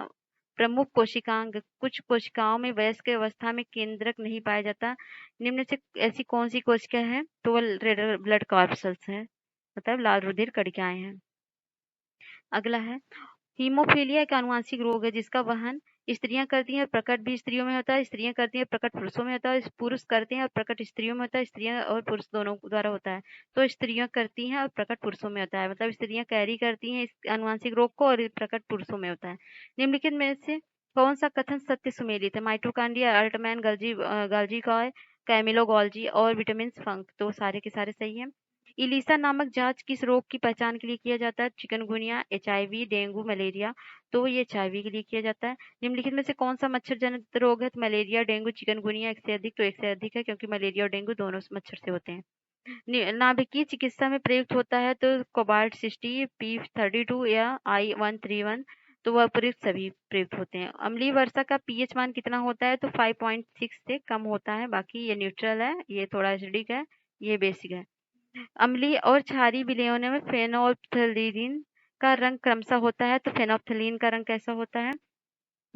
प्रमुख कोशिकांग, कुछ कोशिकाओं में वयस्क अवस्था में केंद्रक नहीं पाया जाता, निम्न से ऐसी कौन सी कोशिका है? तो वो रेड ब्लड कॉर्पसल्स है, मतलब लाल रुधिर कणिकाएं हैं। अगला है, हीमोफीलिया एक आनुवांशिक रोग है जिसका वहन स्त्रियां करती हैं और प्रकट भी स्त्रियों में होता है, स्त्रियां करती हैं प्रकट पुरुषों में होता है, पुरुष करते हैं और प्रकट स्त्रियों में होता है, स्त्रियां और पुरुष दोनों द्वारा होता है। तो स्त्रियां करती हैं और प्रकट पुरुषों में होता है, मतलब स्त्रियां कैरी करती हैं इस आनुवांशिक रोग को और प्रकट पुरुषों में होता है। निम्नलिखित में से कौन सा कथन सत्य सुमेलित है? माइटोकांड्रिया, अल्टमैन, गाल्जी कॉय, कैमिलो गोल्जी और विटामिन फंक, तो सारे के सारे सही हैं। इलिसा नामक जांच किस रोग की पहचान के लिए किया जाता है? चिकनगुनिया, एचआईवी, डेंगू, मलेरिया, तो ये एचआईवी के लिए किया जाता है। निम्नलिखित में से कौन सा मच्छर जनित रोग है? तो मलेरिया, डेंगू, चिकनगुनिया, एक से अधिक, तो एक से अधिक है, क्योंकि मलेरिया और डेंगू दोनों मच्छर से होते हैं। नाभिकीय चिकित्सा में प्रयुक्त होता है तो कोबाल्ट 60, P32 या I131, तो वह प्रयुक्त सभी प्रयुक्त होते हैं। अम्लीय वर्षा का पीएच मान कितना होता है? तो 5.6 से कम होता है, बाकी ये न्यूट्रल है, ये थोड़ा एसिडिक है, ये बेसिक है। अम्लीय और क्षारीय विलयनों में फेनोल्फ्थालीन का रंग क्रमशः होता है, तो फेनोल्फ्थालीन का रंग कैसा होता है?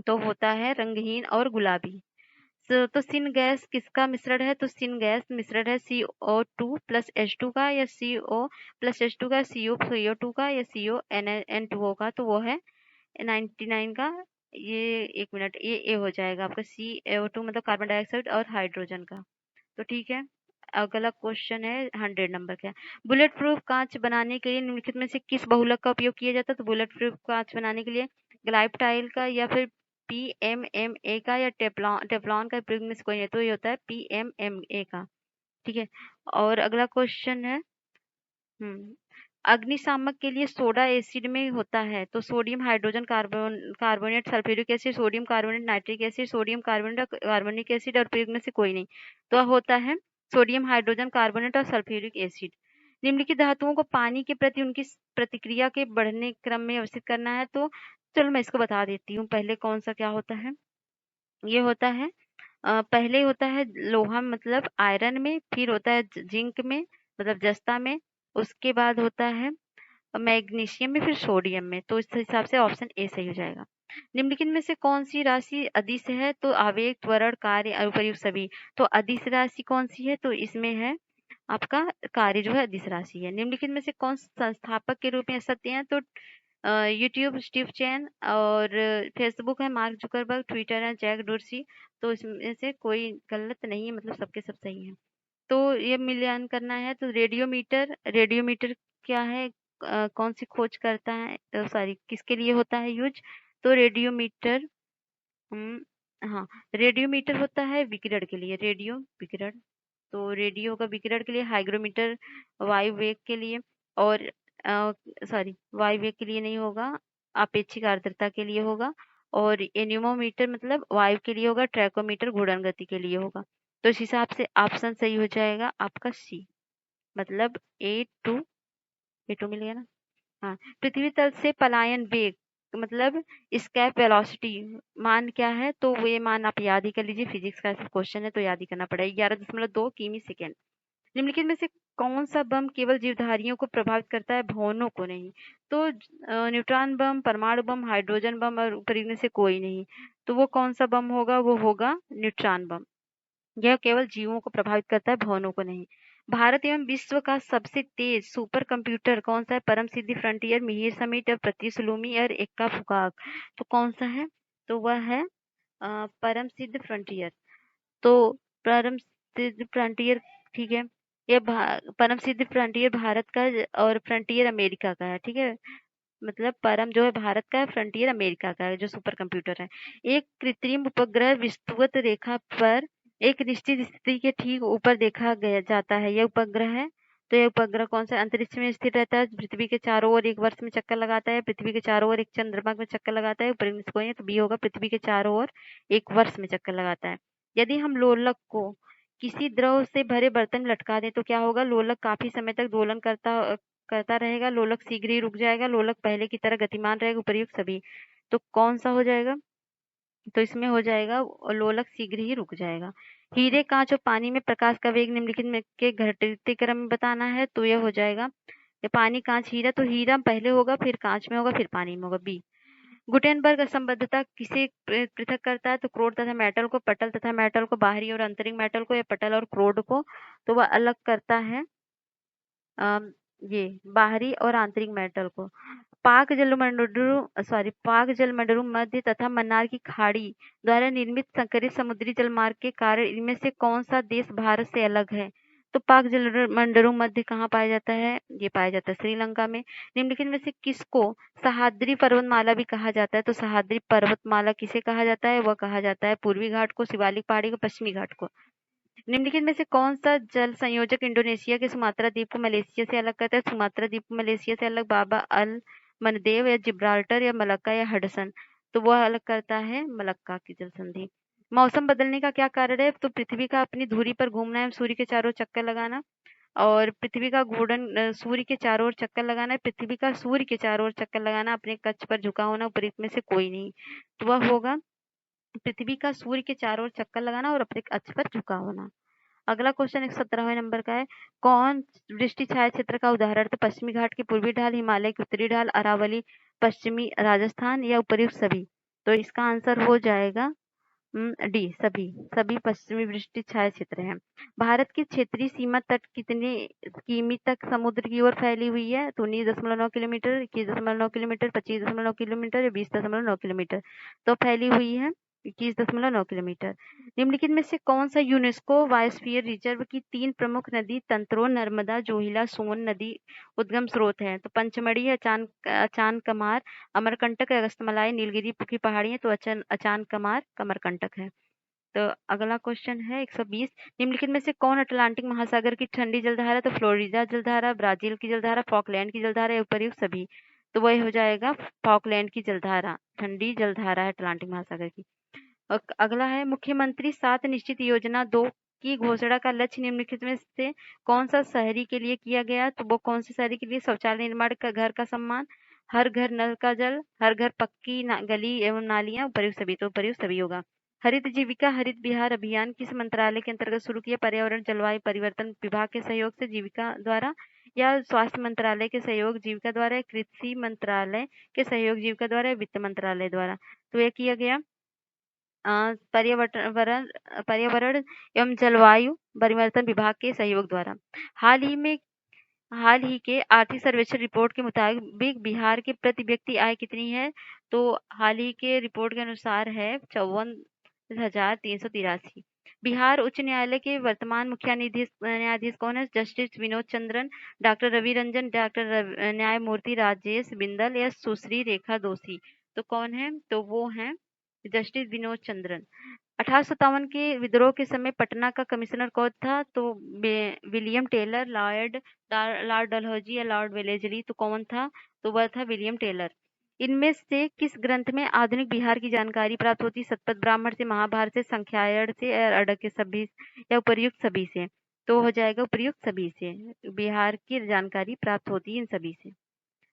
तो होता है रंगहीन और गुलाबी। तो सिन गैस किसका मिश्रण है? तो सिन गैस मिश्रण है CO2 प्लस H2 का, या CO प्लस H2 का, CO2 का, या CON2O का, तो वो है 99 का। ये एक मिनट, ये ए हो जाएगा आपका, CO2 मतलब कार्बन डाइऑक्साइड और हाइड्रोजन का, तो ठीक है। अगला क्वेश्चन है 100 नंबर का। बुलेट प्रूफ कांच बनाने के लिए निम्नलिखित में से किस बहुलक का उपयोग किया जाता है? तो बुलेट प्रूफ कांच बनाने के लिए ग्लाइप्टाइल का, या फिर PMMA का, या टेफ्लॉन का प्रयोग में से कोई नहीं, तो ये होता है PMMA का, ठीक है। और अगला क्वेश्चन है, अग्निशामक के लिए सोडा एसिड में होता है तो sodium hydrogen carbonate, sulphuric acid, sodium carbonate, nitric acid, sodium carbonate, carbonic acid, और प्रयोग में से कोई नहीं, तो होता है सोडियम हाइड्रोजन कार्बोनेट और सल्फ्यूरिक एसिड। निम्नलिखित धातुओं को पानी के प्रति उनकी प्रतिक्रिया के बढ़ने क्रम में व्यवस्थित करना है, तो चलो मैं इसको बता देती हूँ। पहले कौन सा क्या होता है? ये होता है पहले होता है लोहा मतलब आयरन में, फिर होता है जिंक में मतलब जस्ता में, उसके बाद होता है मैग्नीशियम में, फिर सोडियम में, तो इस हिसाब से ऑप्शन ए सही हो जाएगा। निम्नलिखित में से कौन सी राशि अदिश है? तो आवेग, त्वरण, कार्य, उपर्युक्त सभी, तो अदिश राशि कौन सी है? तो इसमें है आपका कार्य जो है अदिश राशि है। निम्नलिखित में से कौन संस्थापक के रूप में सत्य है? तो यूट्यूब स्टीव चैन, और फेसबुक है मार्क जुकरबर्ग, ट्विटर है जैक डोर्सी, तो इसमें से कोई गलत नहीं है, मतलब सबके सब सही है। तो ये मूल्यांकन करना है, तो रेडियोमीटर क्या है? कौन सी खोज करता है, सॉरी किसके लिए होता है यूज? तो रेडियोमीटर, हाँ, रेडियोमीटर होता है विकिरण के लिए, रेडियो विकिरण, तो रेडियो का विकिरण के लिए, हाइग्रोमीटर वायु वेग के लिए, और सॉरी वायु वेग के लिए नहीं होगा, आपेक्षिक आर्द्रता के लिए होगा, और एनिमोमीटर मतलब वायु के लिए होगा, ट्रैकोमीटर घूर्णन गति के लिए होगा। तो इस हिसाब से ऑप्शन सही हो जाएगा आपका सी, मतलब ए टू मिल गया ना। हाँ, पृथ्वी तल से पलायन वेग मतलब एस्केप वेलोसिटी मान क्या है? तो वो ये मान आप याद ही कर लीजिए, फिजिक्स का ऐसा क्वेश्चन है तो याद ही करना पड़ेगा, 11.2 किमी सेकेंड। निम्नलिखित में से कौन सा बम केवल जीवधारियों को प्रभावित करता है, भवनों को नहीं? तो न्यूट्रॉन बम, परमाणु बम, हाइड्रोजन बम, और ऊपर इनमें से कोई नहीं, तो वो कौन सा बम होगा? वो होगा न्यूट्रॉन बम। यह केवल जीवों को प्रभावित करता है, भवनों को नहीं। भारत एवं विश्व का सबसे तेज सुपर कंप्यूटर कौन सा है? परम सिद्धि, फ्रंटियर, मिहिर समिट, और प्रतिसुलुमी, और एक्का फुकाक, तो कौन सा है? तो वह है परम सिद्ध फ्रंटियर। तो परम सिद्ध फ्रंटियर, ठीक है, ये परम सिद्ध फ्रंटियर भारत का और फ्रंटियर अमेरिका का है, ठीक है। मतलब परम जो है भारत का है, फ्रंटियर अमेरिका का है, जो सुपर कंप्यूटर है। एक कृत्रिम उपग्रह विषुवत रेखा पर एक निश्चित स्थिति के ठीक ऊपर देखा गया जाता है, यह उपग्रह है। तो यह उपग्रह कौन सा? अंतरिक्ष में स्थित रहता है, पृथ्वी के चारों ओर एक वर्ष में चक्कर लगाता है, पृथ्वी के चारों ओर एक चंद्रमा में चक्कर लगाता है, ऊपर कोई है तो बी होगा, पृथ्वी के चारों ओर एक वर्ष में चक्कर लगाता है। यदि हम लोलक को किसी द्रव से भरे बर्तन में लटका दें तो क्या होगा? लोलक काफी समय तक दोलन करता रहेगा, लोलक शीघ्र ही रुक जाएगा, लोलक पहले की तरह गतिमान रहेगा, उपर्युक्त सभी। तो कौन सा हो जाएगा? तो इसमें हो जाएगा लोलक शीघ्र ही रुक जाएगा। हीरे, कांच और पानी में प्रकाश का वेग निम्नलिखित में के घटते क्रम में बताना है, तो यह हो जाएगा ये पानी, कांच, हीरा। तो हीरा पहले होगा, फिर कांच में होगा, फिर पानी में होगा, बी। गुटेनबर्ग असंबद्धता किसे पृथक करता है? तो क्रोड तथा मेटल को, पटल तथा मेटल को, बाहरी और आंतरिक मेटल को, या पटल और क्रोड को। तो वह अलग करता है ये बाहरी और आंतरिक मेटल को। पाक जलमंडल मध्य तथा मन्नार की खाड़ी द्वारा निर्मित संकरित समुद्री जलमार्ग के कारण इनमें से कौन सा देश भारत से अलग है? तो पाक जलमंडल मध्य कहाँ पाया जाता है? ये पाया जाता है श्रीलंका में। निम्नलिखित में से किसको सह्याद्री पर्वतमाला भी कहा जाता है? तो सह्याद्री पर्वतमाला किसे कहा जाता है? वह कहा जाता है पूर्वी घाट को, शिवालिक पहाड़ी को, पश्चिमी घाट को। निम्नलिखित में से कौन सा जल संयोजक इंडोनेशिया के सुमात्रा द्वीप को मलेशिया से अलग करता है? सुमात्रा द्वीप को मलेशिया से अलग बाबा अल मनदेव, या जिब्राल्टर, या मलक्का, या हडसन। तो वह अलग करता है मलक्का की जल संधि। मौसम बदलने का क्या कारण है? तो पृथ्वी का अपनी धुरी पर घूमना है, सूर्य के चारों चक्कर लगाना। और पृथ्वी का घूर्णन सूर्य के चारों ओर चक्कर लगाना है, पृथ्वी का सूर्य के चारों ओर चक्कर लगाना, अपने कक्ष पर झुका होना, उपरीत में से कोई नहीं। तो वह होगा पृथ्वी का सूर्य के चारों ओर चक्कर लगाना और अपने कक्ष पर झुका होना। अगला क्वेश्चन 117वें नंबर का है, कौन वृष्टि छाया क्षेत्र का उदाहरण? तो पश्चिमी घाट की पूर्वी ढाल, हिमालय की उत्तरी ढाल, अरावली पश्चिमी राजस्थान, या उपर्युक्त सभी। तो इसका आंसर हो जाएगा डी, सभी। सभी पश्चिमी वृष्टि छाया क्षेत्र हैं। भारत की क्षेत्रीय सीमा तट कितने किमी तक समुद्र की ओर फैली हुई है? तो 19.9 किलोमीटर, 21.9 किलोमीटर, 25.9 किलोमीटर, या 20.9 किलोमीटर। तो फैली हुई है 21.9 किलोमीटर। निम्नलिखित में से कौन सा यूनेस्को बायोस्फीयर रिजर्व की 3 प्रमुख नदी तंत्रों नर्मदा, जोहिला, सोन नदी उद्गम स्रोत है? तो पंचमढ़ी, अचान कमार, अमरकंटक, अगस्तमलाई, नीलगिरी की पहाड़ियां। तो अचान कमार कमरकंटक है। तो अगला क्वेश्चन है 120, निम्नलिखित में से कौन अटलांटिक महासागर की ठंडी जलधारा? तो फ्लोरिडा जलधारा, ब्राजील की जलधारा, फॉकलैंड की जलधारा, या उपर्युक्त सभी। तो वह हो जाएगा फॉकलैंड की जलधारा, ठंडी जलधारा है अटलांटिक महासागर की। अगला है, मुख्यमंत्री 7 निश्चित योजना 2 की घोषणा का लक्ष्य निम्नलिखित में से कौन सा शहरी के लिए किया गया? तो वो कौन से शहरी के लिए? शौचालय निर्माण का, घर का सम्मान, हर घर नल का जल, हर घर पक्की गली एवं नालियां, उपर्युक्त सभी। तो उपर्युक्त सभी होगा। हरित जीविका हरित बिहार अभियान किस मंत्रालय के अंतर्गत शुरू किया? पर्यावरण जलवायु परिवर्तन विभाग के सहयोग से जीविका द्वारा, या स्वास्थ्य मंत्रालय के सहयोग जीविका द्वारा, या कृषि मंत्रालय के सहयोग जीविका द्वारा, या वित्त मंत्रालय द्वारा। तो यह किया गया पर्यावरण पर्यावरण एवं जलवायु परिवर्तन विभाग के सहयोग द्वारा। हाल ही के आर्थिक सर्वेक्षण रिपोर्ट के मुताबिक बिहार की प्रति व्यक्ति आय कितनी है? तो हाल ही के रिपोर्ट के अनुसार है 54,383। बिहार उच्च न्यायालय के वर्तमान मुख्य न्यायाधीश कौन है? जस्टिस विनोद चंद्रन, डॉक्टर रवि रंजन, न्यायमूर्ति राजेश बिंदल, या सुश्री रेखा दोषी। तो कौन है? तो वो है जस्टिस विनोद चंद्रन। 1857 के विद्रोह के समय पटना का कमिश्नर कौन था? तो विलियम टेलर, लॉर्ड डलहौजी, या लॉर्ड वेलेस्ली। तो कौन था? तो वह था विलियम टेलर। इनमें से किस ग्रंथ में आधुनिक बिहार की जानकारी प्राप्त होती? शतपथ ब्राह्मण से, महाभारत से, संख्यायण से, या अड़के सभी, या उपर्युक्त सभी से। तो हो जाएगा उपर्युक्त सभी से, बिहार की जानकारी प्राप्त होती है इन सभी से।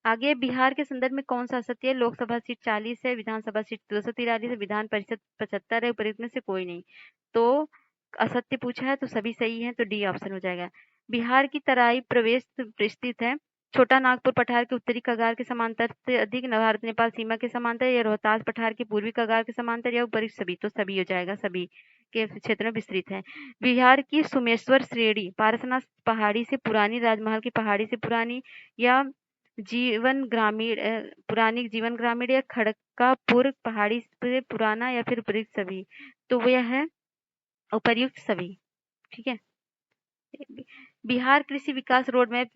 आगे बिहार के संदर्भ में कौन सा असत्य है? लोकसभा सीट 40 है, विधानसभा सीट 243 है, विधान परिषद 75 है, उपर्युक्त में से कोई नहीं। तो असत्य पूछा है तो सभी सही है, तो डी ऑप्शन हो जाएगा। बिहार की तराई प्रवेश स्थित है, छोटा नागपुर पठार के उत्तरी कगार के समांतर से अधिक, भारत नेपाल सीमा के समांतर, या रोहतास पठार के पूर्वी कगार के समांतर, या उपर्युक्त सभी। तो सभी हो जाएगा, सभी के क्षेत्र में विस्तृत है। बिहार की सुमेश्वर श्रेणी पारसनाथ पहाड़ी से पुरानी, राजमहल की पहाड़ी से पुरानी, या पुरानी जीवन ग्रामीण, या खड़कापुर पहाड़ी से पुराना, या फिर उपर्युक्त सभी। तो वह है उपर्युक्त सभी। ठीक है। बिहार कृषि विकास रोड मैप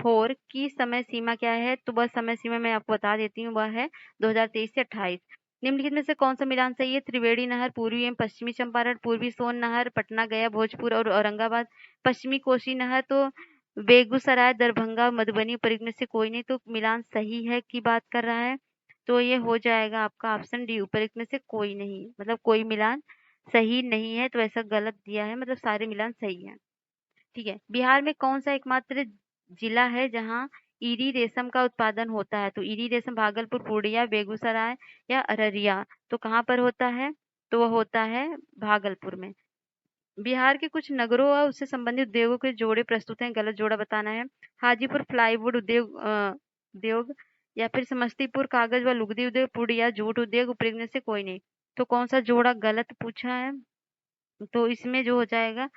4 की समय सीमा क्या है? तो वह समय सीमा मैं आपको बता देती हूँ, वह है 2023 से 28। निम्नलिखित में से कौन सा मिलान सही है? त्रिवेणी नहर, पूर्वी एवं पश्चिमी चंपारण, पूर्वी सोन नहर, पटना, गया, भोजपुर और औरंगाबाद, पश्चिमी कोसी नहर, तो बेगूसराय, दरभंगा, मधुबनी, उपर्युक्त में से कोई नहीं। तो मिलान सही है की बात कर रहा है, तो ये हो जाएगा आपका ऑप्शन डी, उपर्युक्त में से कोई नहीं, मतलब कोई मिलान सही नहीं है, तो ऐसा गलत दिया है, मतलब सारे मिलान सही है। ठीक है, बिहार में कौन सा एकमात्र जिला है जहाँ इरी रेशम का उत्पादन होता है? तो इरी रेशम भागलपुर, पूर्णिया, बेगूसराय या अररिया। तो कहाँ पर होता है? तो वो होता है भागलपुर में। बिहार के कुछ नगरों और उससे संबंधित उद्योगों के जोड़े प्रस्तुत हैं, गलत जोड़ा बताना है। हाजीपुर प्लाईवुड उद्योग, या फिर समस्तीपुर कागज व लुगदी उद्योग, पूर्णिया जूट उद्योग, उपरोक्त में से कोई नहीं। तो कौन सा जोड़ा गलत पूछा है? तो इसमें जो हो जाएगा,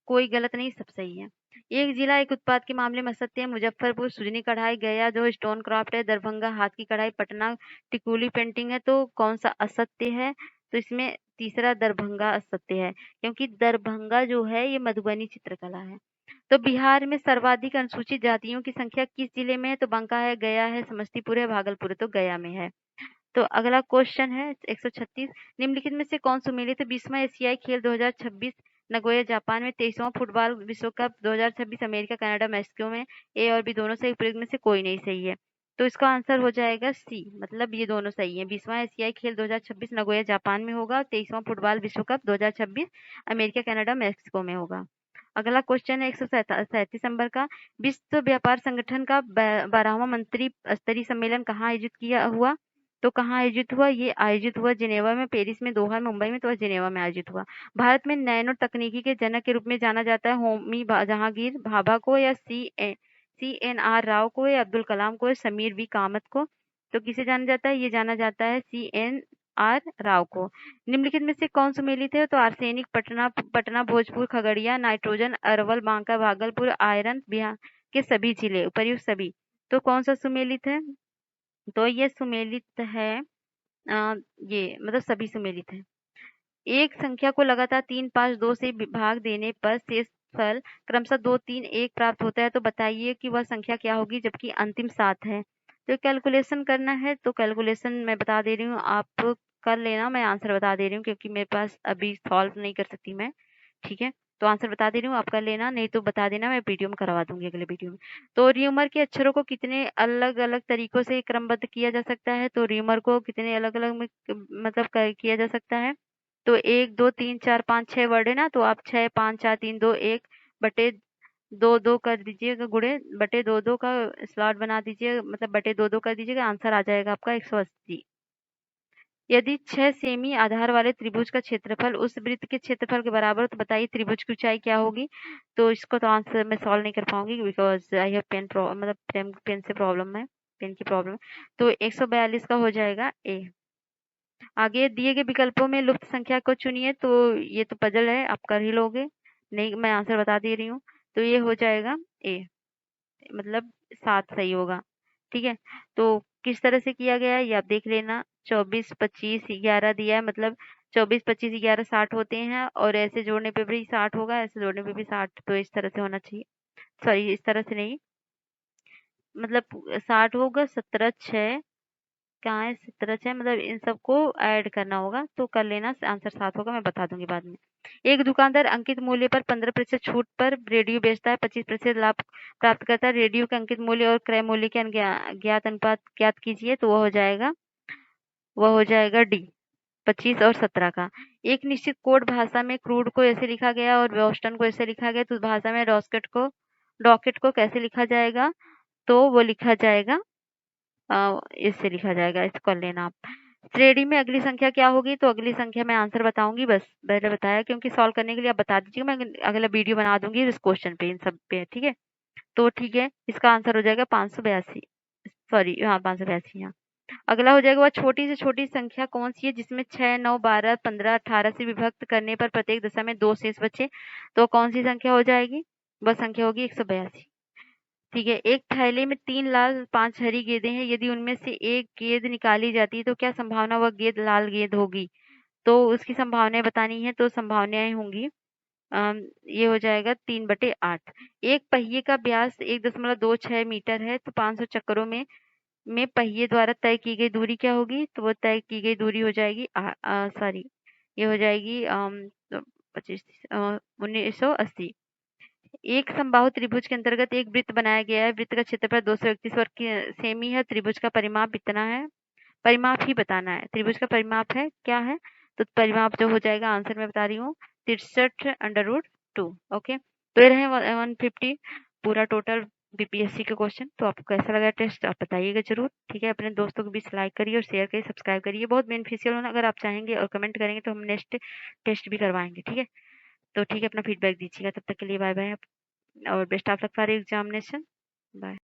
कोई गलत नहीं, सब सही है। एक जिला एक उत्पाद के मामले में असत्य है, मुजफ्फरपुर सुजनी कढ़ाई, गया जो स्टोन क्राफ्ट है, दरभंगा हाथ की कढ़ाई, पटना टिकुली पेंटिंग है। तो कौन सा असत्य है? तो इसमें तीसरा दरभंगा असत्य है, क्योंकि दरभंगा जो है ये मधुबनी चित्रकला है। तो बिहार में सर्वाधिक अनुसूचित जातियों की संख्या किस जिले में है? तो बांका है, गया है, समस्तीपुर है, भागलपुर है। तो गया में है। तो अगला क्वेश्चन है 136, निम्नलिखित में से कौन सुमेलित है? 20वां एशियाई खेल 2026 नगोया जापान में, 23वां फुटबॉल विश्व कप 2026 अमेरिका कनाडा मैक्सिको में। ए और बी दोनों सही, उपरोक्त में से कोई नहीं सही है। तो इसका आंसर हो जाएगा सी, मतलब ये दोनों सही है। 20वां एशियाई खेल 2026 नगोया जापान में होगा, 23वां फुटबॉल विश्व कप 2026 अमेरिका कनाडा मैक्सिको में होगा। अगला क्वेश्चन है 137 नंबर का, विश्व व्यापार संगठन का 12वां मंत्री स्तरीय सम्मेलन कहाँ आयोजित किया हुआ? तो कहाँ आयोजित हुआ? ये आयोजित हुआ जिनेवा में, पेरिस में, दोहा, मुंबई में। तो जिनेवा में आयोजित हुआ। भारत में नैनो तकनीकी के जनक के रूप में जाना जाता है होमी जहांगीर भाभा को, या CNR राव को, या अब्दुल कलाम को, या समीर वी कामत को। तो किसे जाना जाता है? ये जाना जाता है CNR राव को। निम्नलिखित में से कौन सुमेलित है? तो arsenic Patna Patna Bhojpur Khagaria, nitrogen Arwal Banka Bhagalpur, iron Bihar के सभी जिले, उपर्युक्त सभी। तो कौन सा सुमेलित है? तो ये सुमेलित है, ये मतलब सभी सुमेलित है। एक संख्या को लगातार 3, 5, 2 से भाग देने पर शेषफल क्रमशः 2, 3, 1 प्राप्त होता है। तो बताइए कि वह संख्या क्या होगी, जबकि अंतिम 7 है। तो कैलकुलेशन करना है, तो कैलकुलेशन मैं बता दे रही हूँ, आप कर लेना, मैं आंसर बता दे रही हूँ, क्योंकि मेरे पास अभी सॉल्व नहीं कर सकती मैं। ठीक है, तो आंसर बता दे रही हूँ, आप कर लेना, नहीं तो बता देना, मैं वीडियो में करवा दूंगी, अगले वीडियो में। तो र्यूमर के अक्षरों को कितने अलग अलग तरीकों से क्रमबद्ध किया जा सकता है? तो र्यूमर को कितने अलग अलग में मतलब किया जा सकता है? तो 1, 2, 3, 4, 5, 6 वर्ड है ना, तो आप 6, 5, 4, 3, 2, 1 बटे 2, 2 कर दीजिएगा, गुणे बटे 2, 2 का स्लॉट बना दीजिए, मतलब बटे 2, 2 कर दीजिएगा, आंसर आ जाएगा आपका 180। यदि 6 सेमी आधार वाले त्रिभुज का क्षेत्रफल उस वृत्त के क्षेत्रफल के बराबर हो, तो बताइए त्रिभुज की ऊंचाई क्या होगी? तो इसको तो आंसर मैं सॉल्व नहीं कर पाऊंगी, बिकॉज आई हैव पेन मतलब पेन से प्रॉब्लम है, पेन की प्रॉब्लम। तो 142 का हो जाएगा ए। आगे दिए गए विकल्पों में लुप्त संख्या को चुनिए। तो ये तो पजल है, आप कर ही लोगे, नहीं मैं आंसर बता दे रही हूँ। तो ये हो जाएगा ए, मतलब 7 सही होगा। ठीक है, तो किस तरह से किया गया है ये आप देख लेना। 24, 25, 11 दिया है, मतलब 24, 25, 11, 60 होते हैं, और ऐसे जोड़ने पे भी 60 होगा, ऐसे जोड़ने पे भी 60। तो इस तरह से होना चाहिए, सॉरी इस तरह से नहीं, मतलब 60 होगा, 17, 6 कहाँ है, 17, 6, मतलब इन सबको ऐड करना होगा, तो कर लेना, आंसर 7 होगा, मैं बता दूंगी बाद में। एक दुकानदार अंकित मूल्य पर 15% छूट पर रेडियो बेचता है, 25% लाभ प्राप्त करता है। रेडियो के अंकित मूल्य और क्रय मूल्य के ज्ञात अनुपात ज्ञात कीजिए। तो वह हो जाएगा डी, 25 और 17 का। एक निश्चित कोड भाषा में क्रूड को ऐसे लिखा गया और बोस्टन को ऐसे लिखा गया, तो उस भाषा में डॉकेट को कैसे लिखा जाएगा? तो वो लिखा जाएगा, इससे लिखा जाएगा, इसको कर लेना आप। श्रेणी में अगली संख्या क्या होगी? तो अगली संख्या मैं आंसर बताऊंगी, बस पहले बताया, क्योंकि सॉल्व करने के लिए आप बता दीजिए, मैं अगला वीडियो बना दूंगी इस क्वेश्चन पे, इन सब पे। ठीक है, तो ठीक है, इसका आंसर हो जाएगा 582, सॉरी हाँ 582। हाँ, अगला हो जाएगा, वह छोटी से छोटी संख्या कौन सी है जिसमें 6, 9, 12, 15, 18 से विभक्त करने पर प्रत्येक दशा में 2 शेष बचे? तो कौन सी संख्या हो जाएगी? वह संख्या होगी 182। ठीक है, एक थैले में 3 लाल 5 हरी गेंदें हैं, यदि उनमें से एक गेंद निकाली जाती है तो क्या संभावना वह गेंद लाल गेंद होगी? तो उसकी संभावनाएं बतानी है, तो संभावनाएं होंगी, ये हो जाएगा 3/8। एक पहिए का व्यास 1.26 मीटर है, तो 500 चक्करों में पहिए द्वारा तय की गई दूरी क्या होगी? तो वो तय की गई दूरी हो जाएगी, सॉरी ये हो जाएगी 1980। एक समबाहु त्रिभुज के अंतर्गत एक वृत्त बनाया गया है, वृत्त का क्षेत्रफल 231 वर्ग सेमी है, त्रिभुज का परिमाप इतना है, परिमाप ही बताना है, त्रिभुज का परिमाप है क्या है? तो परिमाप जो हो जाएगा आंसर मैं बता रही हूँ 63/√2। ओके, तो ये रहे 150 पूरा टोटल बीपीएससी के क्वेश्चन। तो आपको कैसा लगा टेस्ट आप बताइएगा जरूर, ठीक है। अपने दोस्तों के बीच लाइक करिए और शेयर करिए, सब्सक्राइब करिए, बहुत बेनिफिशियल होना। अगर आप चाहेंगे और कमेंट करेंगे तो हम नेक्स्ट टेस्ट भी करवाएंगे, ठीक है। तो ठीक है, अपना फीडबैक दीजिएगा। तब तक के लिए बाय बाय और best of luck for examination. Bye.